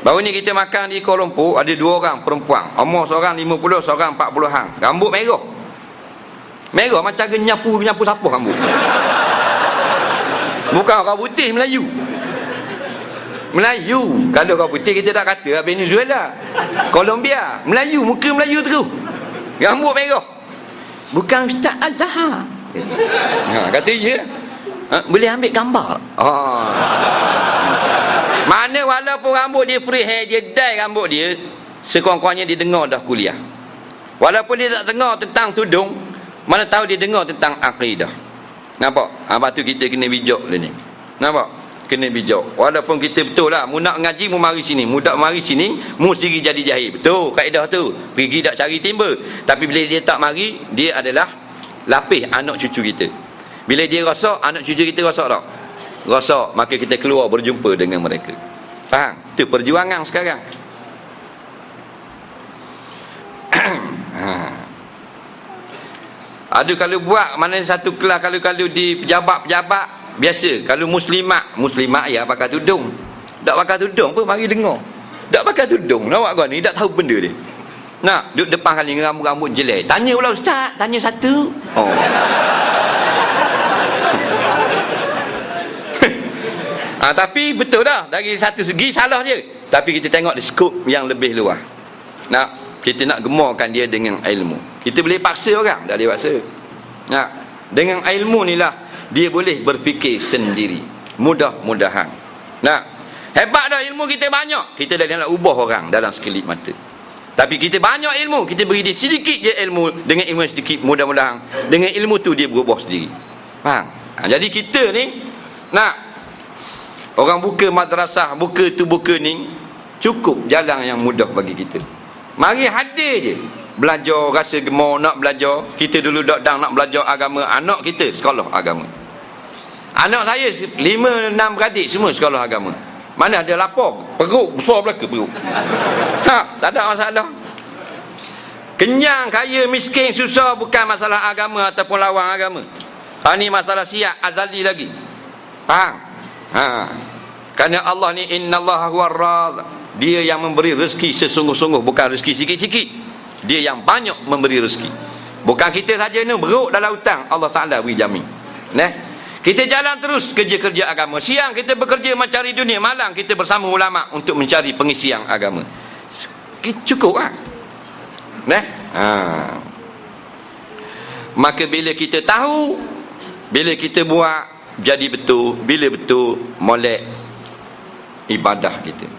Baru ni kita makan di Kuala Lumpur, ada 2 orang perempuan, umur seorang 50, seorang 40 hang. Rambut merah. Merah macam nyapu sapuh rambut. Bukan orang putih, Melayu. Melayu. Kalau orang putih kita tak kata Venezuela, Colombia. Melayu, muka Melayu terus. Rambut merah. Bukan Ustaz Azhar. Kata ya. Boleh ambil gambar. Mana walaupun rambut dia free hair, dia dye rambut dia, sekurang-kurangnya dia dengar dah kuliah. Walaupun dia tak dengar tentang tudung, mana tahu dia dengar tentang akidah. Nampak? Lepas tu kita kena bijak lah ni. Nampak? Kena bijak. Walaupun kita betul lah, mu nak ngaji, mu mari sini, mu tak mari sini, mu sendiri jadi jahil. Betul kaedah tu. Pergi tak cari timba. Tapi bila dia tak mari, dia adalah lapis anak cucu kita. Bila dia rosak, anak cucu kita rosak tak? Rosak. Maka kita keluar berjumpa dengan mereka. Faham? Itu perjuangan sekarang. Ada kalau buat mana satu kelas, kalau di pejabat-pejabat biasa, kalau muslimat ya pakai tudung. Tak pakai tudung pun mari dengar. Tak pakai tudung, awak kau ni tak tahu benda dia. Nak duduk depan kali dengan rambut jelek. Tanya pula ustaz, tanya satu. Tapi betul dah, dari satu segi salah je. Tapi kita tengok di skop yang lebih luas. Kita nak gemarkan dia dengan ilmu. Kita boleh paksa orang, tak boleh paksa. Dengan ilmu ni lah dia boleh berfikir sendiri. Mudah-mudahan. Hebat dah ilmu kita banyak. Kita dah nak ubah orang dalam sekelip mata. Tapi kita banyak ilmu, kita beri dia sedikit je ilmu. Dengan ilmu sedikit, mudah-mudahan dengan ilmu tu dia berubah sendiri. Faham? Jadi kita ni orang buka madrasah, buka tu buka ni, cukup jalan yang mudah bagi kita. Mari hadir je. Belajar, rasa gemar nak belajar. Kita dulu nak belajar agama. Anak kita sekolah agama. Anak saya 5-6 beradik semua sekolah agama. Mana ada lapar, perut besar belaka perut. Tak ada masalah. Kenyang, kaya, miskin, susah bukan masalah agama ataupun lawan agama. Ini masalah siap azali lagi. Faham? Kerana Allah ni innallaha huwar razaq. Dia yang memberi rezeki sesungguh-sungguh, bukan rezeki sikit-sikit. Dia yang banyak memberi rezeki. Bukan kita saja ni beruk dalam hutang, Allah Taala beri jamin. Kita jalan terus kerja-kerja agama. Siang kita bekerja mencari dunia, malam kita bersama ulama untuk mencari pengisian agama. Cukup lah. Maka bila kita tahu, bila kita buat, jadi betul. Bila betul, molek ibadah kita.